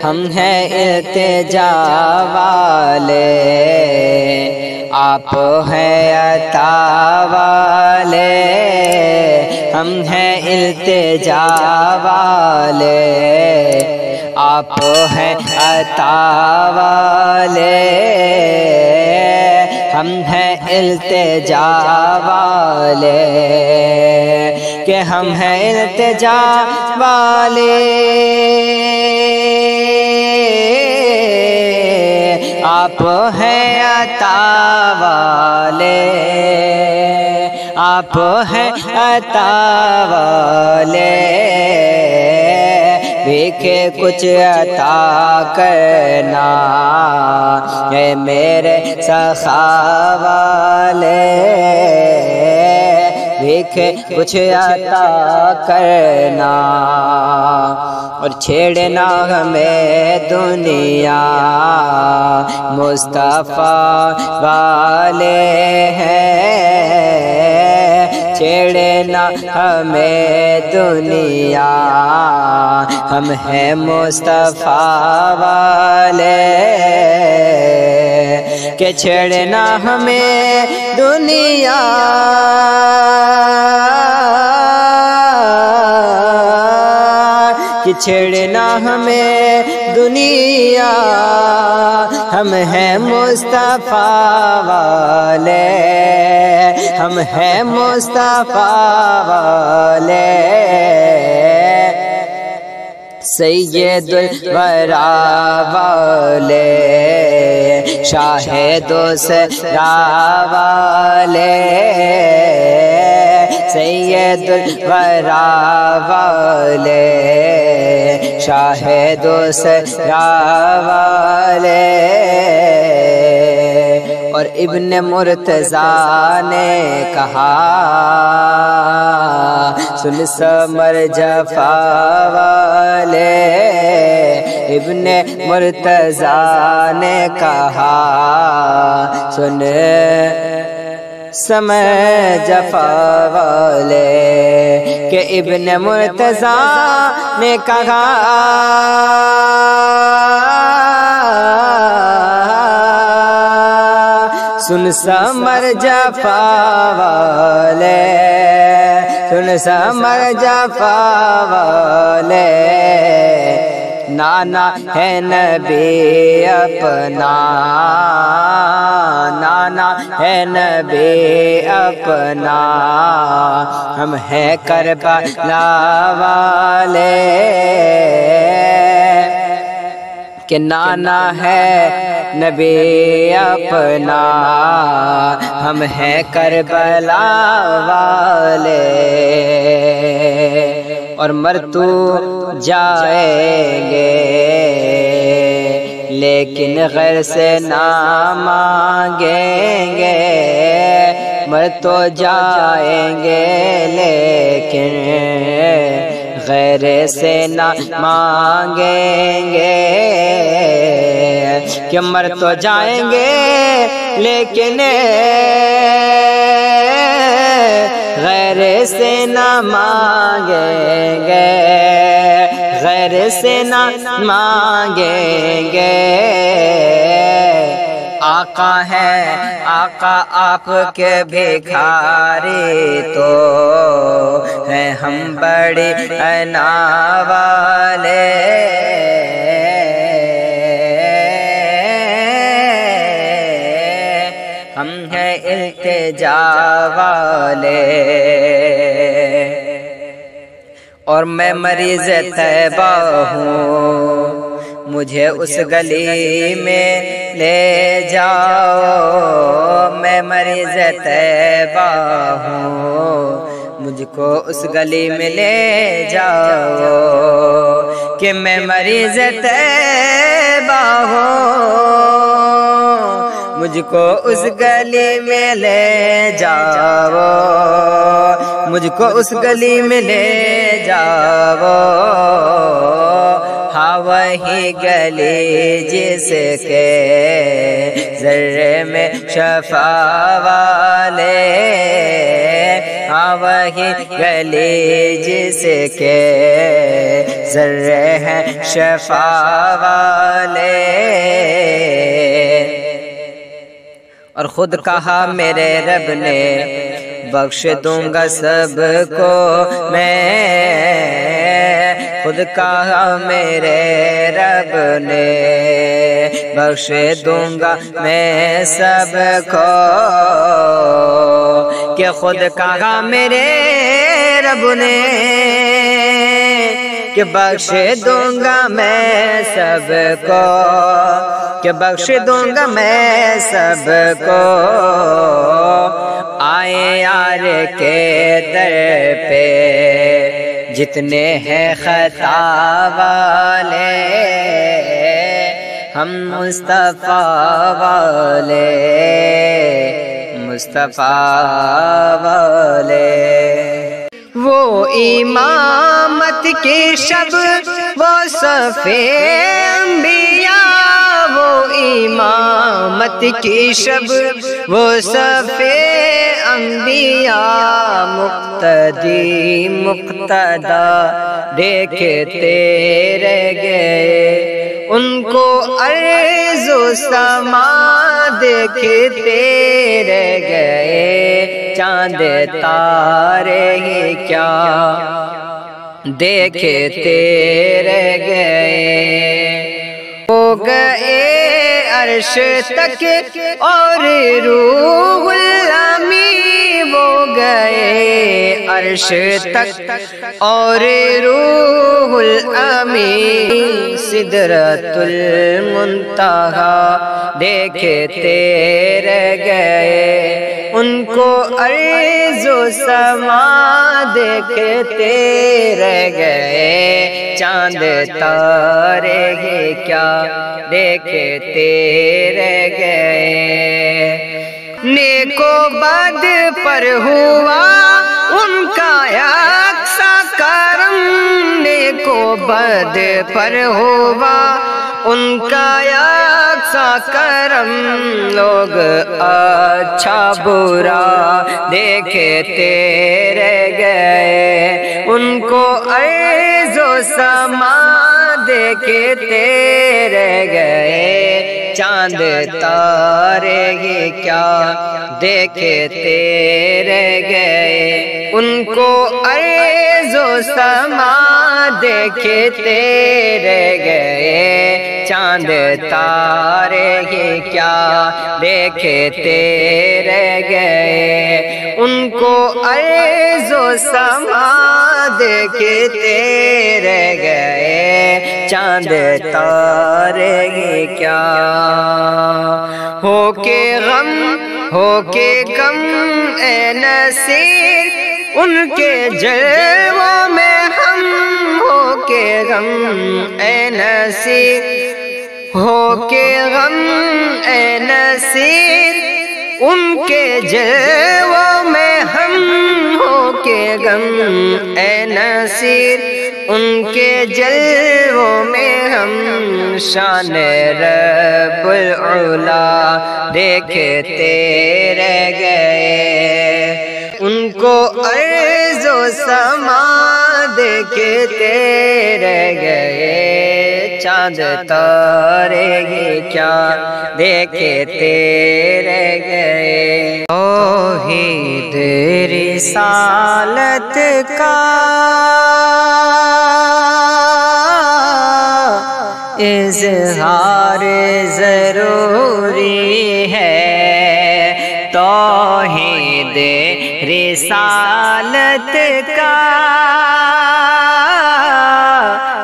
ہم ہیں التجا والے، آپ ہیں عطا والے، ہم ہیں التجا والے، آپ ہیں عطا والے، ہم ہیں التجا والے، کہ ہم ہیں التجا والے، آپ ہیں عطا والے، آپ ہیں عطا والے، بھیکھے کچھ عطا کرنا اے میرے سخا والے، بھیکھے کچھ عطا کرنا، اور چھیڑنا ہمیں دنیا مصطفیٰ والے ہیں، چھیڑنا ہمیں دنیا، ہم ہیں مصطفیٰ والے، کہ چھیڑنا ہمیں دنیا، کہ چھیڑنا ہمیں دنیا، ہم ہیں مصطفیٰ والے، ہم ہیں مصطفیٰ والے، سید الورا والے، شاہ دوسرا والے، سید الورا والے، شاہ دوسرا والے، اور ابن مرتضیٰ نے کہا سن سمر جفا والے، ابن مرتضیٰ نے کہا سن سمر جفا والے، کہ ابن مرتضیٰ نے کہا سن سمر جفا والے، سن سمر جفا والے، نانا ہے نبی اپنا، نانا ہے نبی اپنا، ہم ہیں کربلا والے، کہ نانا ہے نبی اپنا، ہم ہیں کربلا والے، اور مر تو جائیں گے لیکن غیر سے نہ مانگیں گے، مر تو جائیں گے لیکن غیر سے نہ مانگیں گے، کہ مر تو جائیں گے لیکن غیر سے نہ مانگیں گے، غیر سے نہ مانگیں گے، آقا ہے آقا آپ کے بھکاری تو ہیں ہم بڑی انا والے، ہم ہیں التجا والے، اور میں مریض طیبہ ہوں، مجھے اس گلی میں لے جاؤ، میں مریض طیبہ ہوں، مجھ کو اس گلی میں لے جاؤ، کہ میں مریض طیبہ ہوں، مجھ کو اس گلی میں لے جاؤ، مجھ کو اس گلی میں لے جاؤ، ہاں وہی گلی جس کے ذرے میں شفا والے، ہاں وہی گلی جس کے ذرے ہیں شفا والے، اور خود کہا میرے رب نے بخش دوں گا سب کو میں، خود کہا میرے رب نے بخش دوں گا میں سب کو، کہ خود کہا میرے رب نے کہ بخش دوں گا میں سب کو، کہ بخش دوں گا میں سب کو، آئے یار کے در پہ جتنے ہیں خطا والے، ہم مصطفیٰ والے، مصطفیٰ والے۔ وہ امامت کی شب وہ صفِ انبیاء، وہ امامت کی شب وہ صفِ انبیاء، مقتدی مقتدا دیکھتے رہ گئے، ان کو ارض و سما دیکھتے رہ گئے، چاند تارے ہی کیا دیکھتے رہ گئے، ہو گئے عرش تک اور روح الامین، وہ گئے عرش تک اور روح الامین، سدرۃ المنتہا دیکھتے رہ گئے، ان کو عرض و سما دیکھتے رہ گئے، چاند تارے ہی کیا دیکھتے رہ گئے، نیک و بد پر ہوا ان کا یکساں کرم، نیک و بد پر ہوا ان کا یکساں کرم، لوگ اچھا برا دیکھتے رہ گئے، ان کو عرض و سما دیکھتے رہ گئے، چاند تارے ہی کیا دیکھتے رہ گئے، ان کو عرض و سما دیکھتے رہ گئے، چاند تارے ہی کیا دیکھتے رہ گئے، ان کو عرض و سما دیکھتے رہ گئے، چاند تارے ہی کیا، ہو کے غم ہو کے غم اے نصیر ان کے جلووں میں ہم، ہو کے غم اے نصیر، ہو کے غم اے نصیر ان کے جلووں میں ہم، ہو کے غم اے نصیر ان کے جلووں میں ہم، شان رب العلا دیکھتے رہ گئے، ان کو عرض و سما دیکھتے رہ گئے، چاند تارے ہی کیا دیکھتے رہ گئے، توحید رسالت کا اظہار ضروری ہے، توحید رسالت کا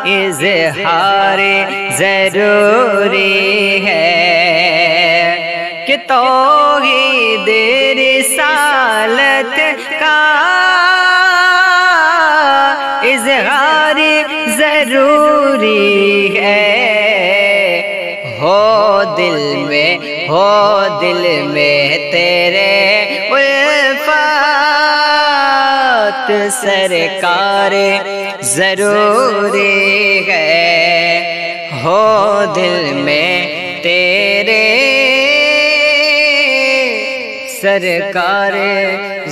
اظہار ضروری ہے، کہ توحید رسالت کا اظہار ضروری ہے، ہو دل میں تیرے الفات سرکار ضروری ہے، ہو دل میں تیرے سرکار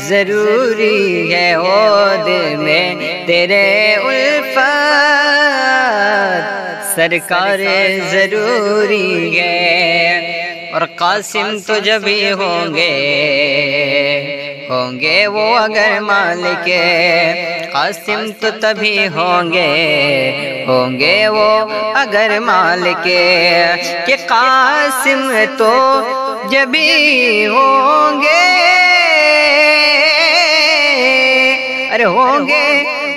ضروری ہے، ہو دل میں تیرے الفات سرکار ضروری ہے، اور قاسم تو جب ہی ہوں گے وہ اگر مالک، قاسم تو تبھی ہوں گے وہ اگر مالک، کہ قاسم تو جب ہی ہوں گے، ارے ہوں گے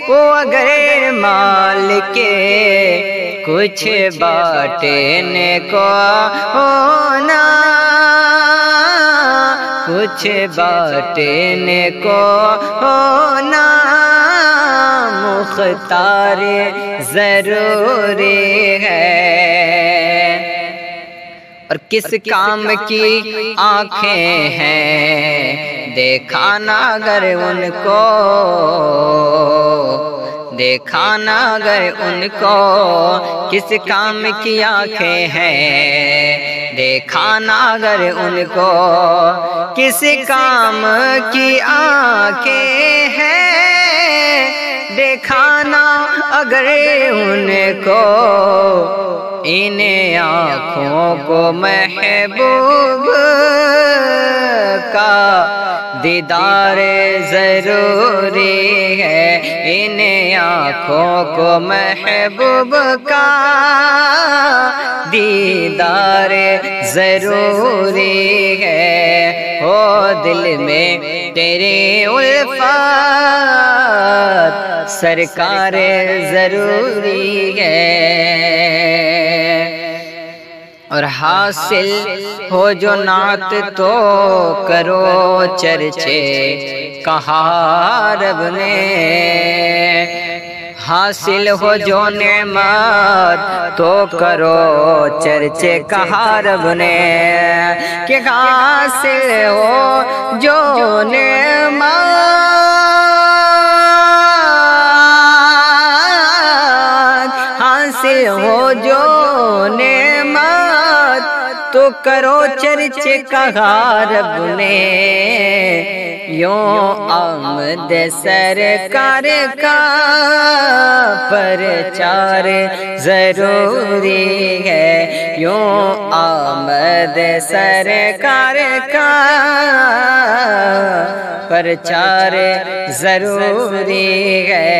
وہ اگر مالک، کچھ بانٹنے کو ہونا، کچھ بانٹنے کو ہونا مختار ضروری ہے۔ اور کس کام کی آنکھیں ہیں دیکھا نہ اگر ان کو، دیکھا نہ اگر ان کو، کس کام کی آنکھیں ہیں دیکھا نہ اگر ان کو، کس کام کی آنکھیں ہیں دیکھا نہ اگر ان کو، ان آنکھوں کو محبوب کا دیدار ضروری ہے، ان آنکھوں کو محبوب کا دیدار ضروری ہے، ہو دل میں تیری الفت سرکار ضروری ہے۔ اور حاصل ہو جو نعت تو کرو چرچے، کہا رب نے، حاصل ہو جو نعمت تو کرو چرچے، کہا رب نے، کہ حاصل ہو جو نعمت، حاصل ہو جو نعمت تو کرو چرچے، کہا رب نے، یوں آمد سرکار کا پرچار ضروری ہے، یوں آمد سرکار کا پرچار ضروری ہے۔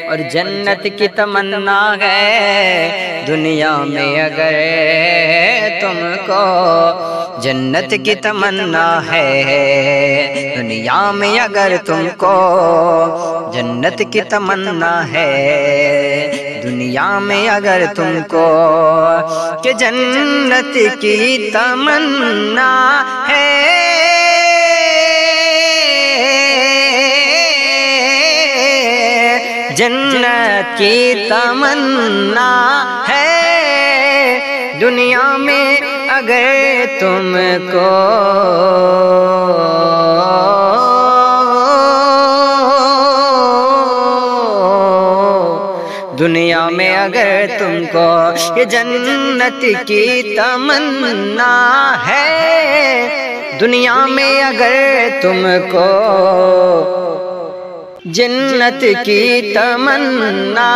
اور جنت کی تمنا ہے دنیا میں اگر تم کو، جنت کی تمنا ہے دنیا میں اگر تم کو، جنت کی تمنا ہے دنیا میں اگر تم کو، کہ جنت کی تمنا ہے، جنت کی تمنا ہے دنیا میں اگر تم کو، دنیا میں اگر تم کو، یہ جنت کی تمنا ہے دنیا میں اگر تم کو، جنت کی تمنا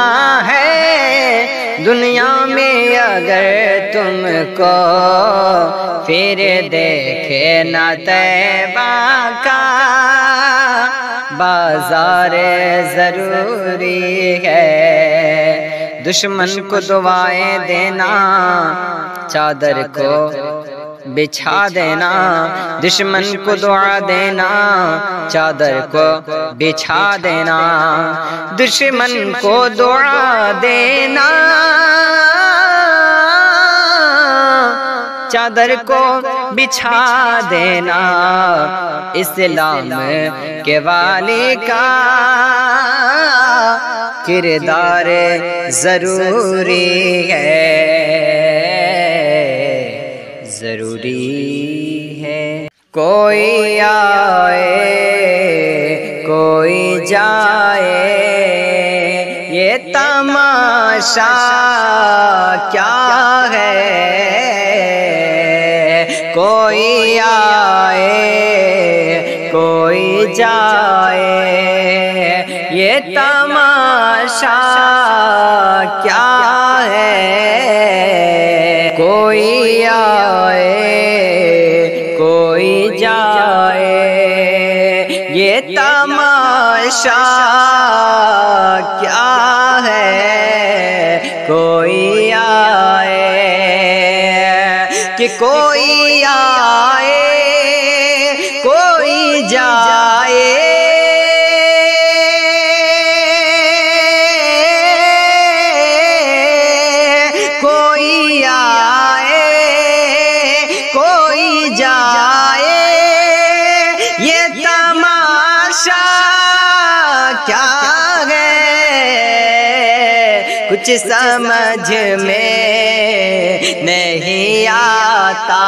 ہے دنیا میں اگر تم کو، پھر دیکھے نہ طیبہ کا بازار ضروری ہے، دشمن کو دعائیں دینا چادر کو بچھا دینا، دشمن کو دعا دینا چادر کو بچھا دینا، دشمن کو دعا دینا چادر کو بچھا دینا، اسلام کے والی کا کردار ضروری ہے، ضروری ہے۔ کوئی آئے کوئی جائے یہ تماشا کیا ہے، کوئی آئے کوئی جائے یہ تماشا کیا ہے؟ کوئی آئے کوئی جائے، یہ تماشا کیا ہے؟ کوئی آئے کہ کوئی آئے کوئی جائے، کوئی آئے کوئی جائے، یہ تماشا کیا ہے؟ کچھ سمجھ میں نہیں آتا،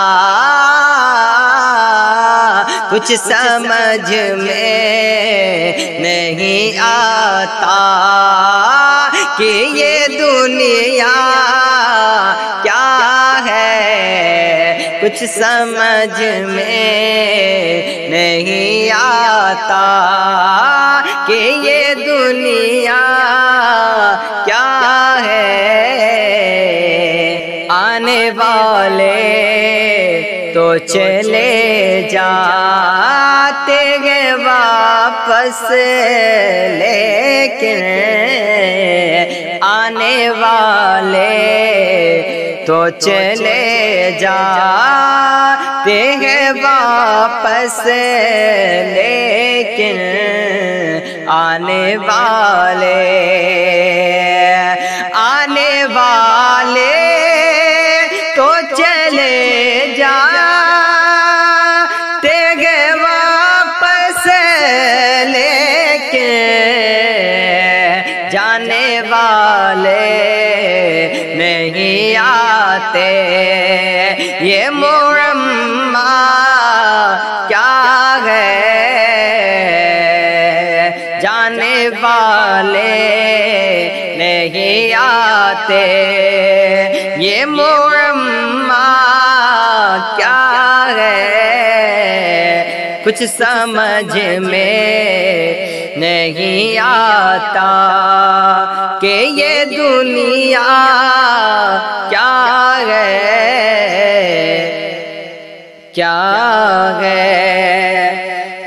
کچھ سمجھ میں نہیں آتا کہ یہ دنیا کیا ہے؟ کچھ سمجھ میں نہیں آتا کہ یہ دنیا کیا ہے؟ آنے والے تو چلے جاتے ہیں واپس، لیکن آنے والے تو چلے جاتے ہیں واپس، لیکن آنے والے تو چلے جاتے ہیں واپس، لیکن جانے والے نہیں آتے، یہ معمہ کیا ہے؟ جانے والے نہیں آتے، یہ معمہ کیا ہے؟ کچھ سمجھ میں نہیں آتا کہ یہ دنیا کیا ہے؟ کیا ہے؟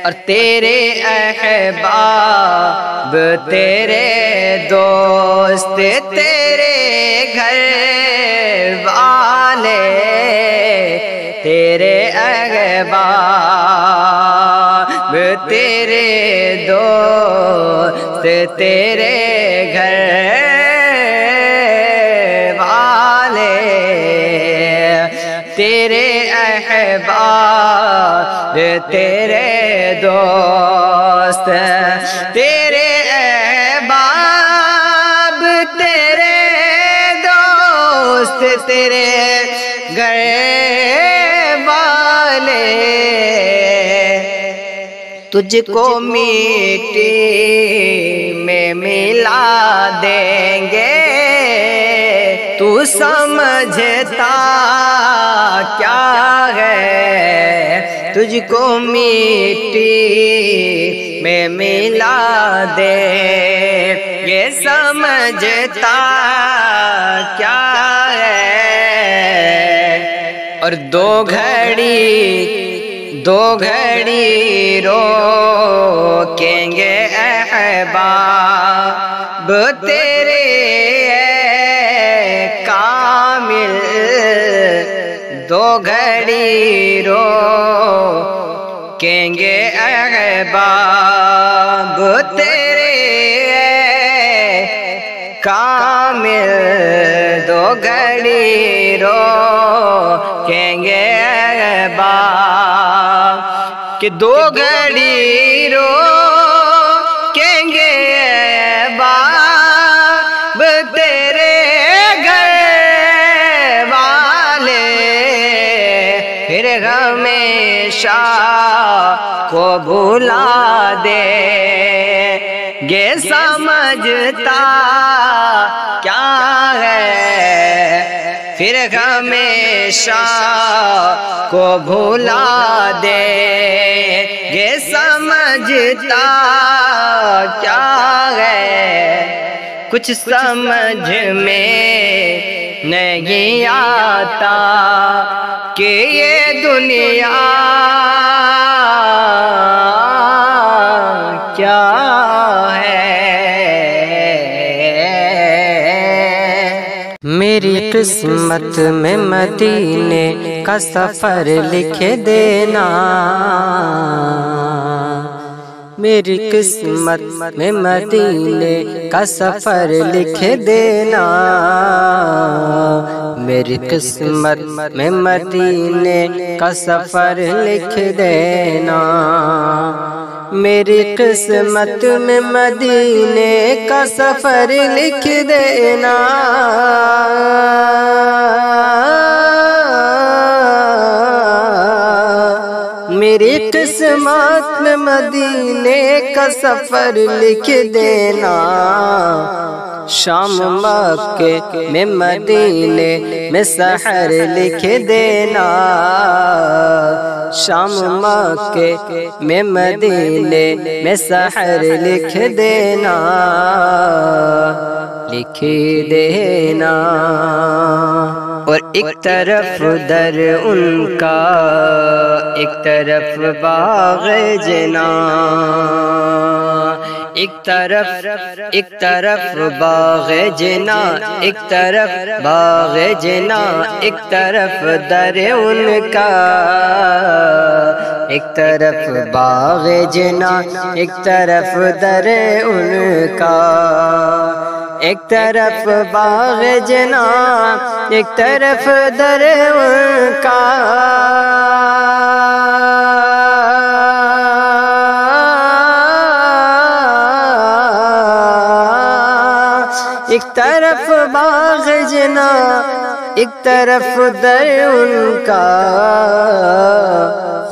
اور تیرے احباب تیرے دوست تیرے گھر والے، تیرے احباب تیرے دوست تیرے گھر والے، تیرے احباب تیرے دوست، تیرے احباب تیرے دوست تیرے گھر والے، تجھ کو مٹی میں ملا دیں گے، تو سمجھتا کیا ہے؟ تجھ کو مٹی میں ملا دے، یہ سمجھتا کیا ہے؟ اور دو گھڑی روکیں گے احباب تیرے کامل، دو گھڑی روکیں گے احباب تیرے کامل، دو گھڑی روکیں گے احباب، کہ دو گھڑی روکیں گے احباب تیرے گھر والے، پھر ہمیشہ کو بھلا دے گے، سمجھتا کیا ہے؟ پھر ہمیشہ کو بھلا دے گے سمجھتا کیا ہے کچھ سمجھ میں نہیں آتا کہ یہ دنیا کیا میری قسمت میں مدینے کا سفر لکھ دینا میری قسمت میں مدینے کا سفر لکھ دینا میری قسمت میں مدینے کا سفر لکھ دینا میری قسمت میں مدینے کا سفر لکھ دینا میری قسمت میں مدینے کا سفر لکھ دینا شام مکے میں مدینے میں سحر لکھ دینا شام مکے میں مدینے میں سحر لکھ دینا لکھ دینا اور ایک طرف در ان کا ایک طرف باغ جنا ایک طرف باغ جنا ایک طرف باغ جنا ایک طرف در ان کا ایک طرف باغ جنا ایک طرف در ان کا ایک طرف باغ جنا ایک طرف در ان کا ایک طرف باغ جنا ایک طرف در ان کا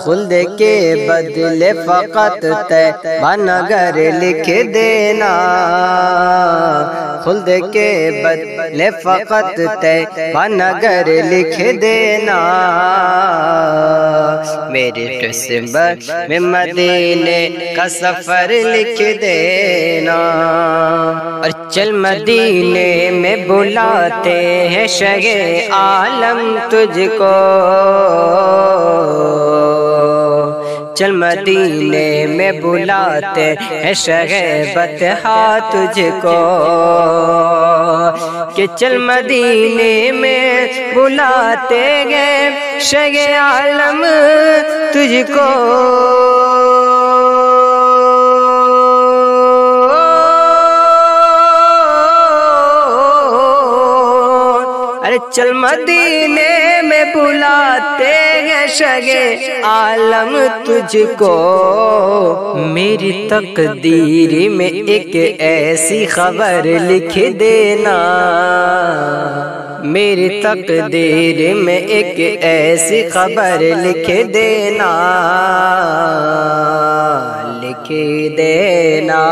خلد کے بدلے فقط طیبہ نگر لکھ دینا خلد کے بدلے فقط طیبہ نگر لکھ دینا میری قسمت میں مدینے کا سفر لکھ دینا اور چل مدینے میں بلاتے ہیں شہ عالم تجھ کو چل مدینے میں بلاتے ہیں شہ بطحا تجھ کو کہ چل مدینے میں بلاتے ہیں شہ عالم تجھ کو چل مدینے میں بلاتے ہیں شہ عالم تجھ کو میری تقدیر میں ایک ایسی خبر لکھ دینا میری تقدیر میں ایک ایسی خبر لکھ دینا لکھ دینا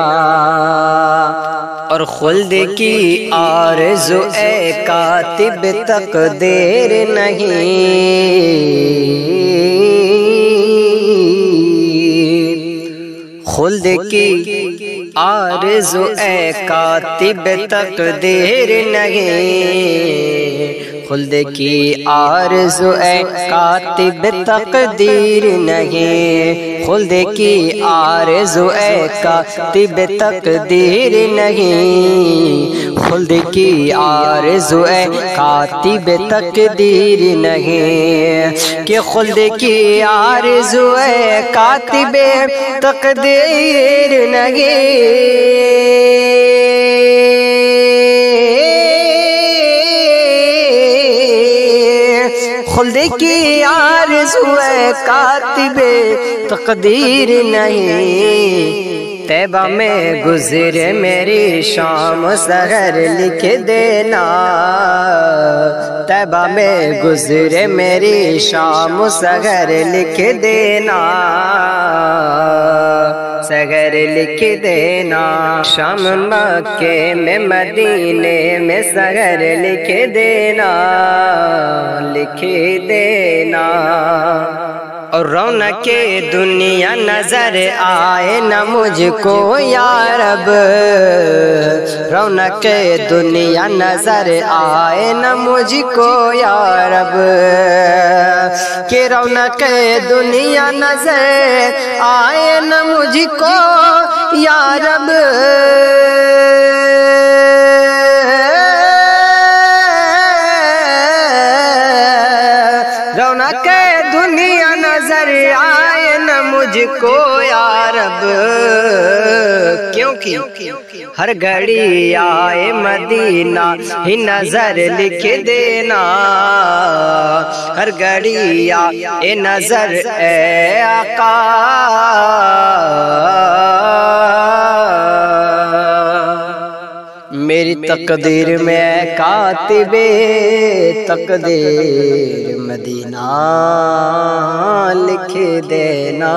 اور خلد کی آرزو اے کاتب تقدیر نہیں خلد کی آرزو اے کاتب تقدیر نہیں خلد کی آرزو اے کاتب تقدیر نہیں خلد کی آرزو اے کاتب تقدیر نہیں خلد کی آرزو اے کاتب تقدیر نہیں کہ خلد کی آرزو اے کاتب تقدیر نہیں خلد کی آرزو ہے کاتب تقدیر نہیں طیبہ میں گزرے میری شام سحر لکھ دینا، طیبہ میں گزرے میری شام سحر لکھ دینا، سحر لکھ دینا، شام مکے میں مدینے میں سحر لکھ دینا، لکھ دینا۔ اور رونق دنیا نظر آئے نہ مجھ کو یا رب، رونق دنیا نظر آئے نہ مجھ کو یا رب، کہ رونق دنیا نظر آئے نہ مجھ کو یا رب، رونق دنیا نظر آئے نہ مجھ کو یا رب، کیونکہ ہر گھڑی آئے مدینہ ہی نظر لکھ دینا، ہر گھڑی آئے نظر اے آقا، میری تقدیر میں کاتب تقدیر مدینہ لکھ دینا۔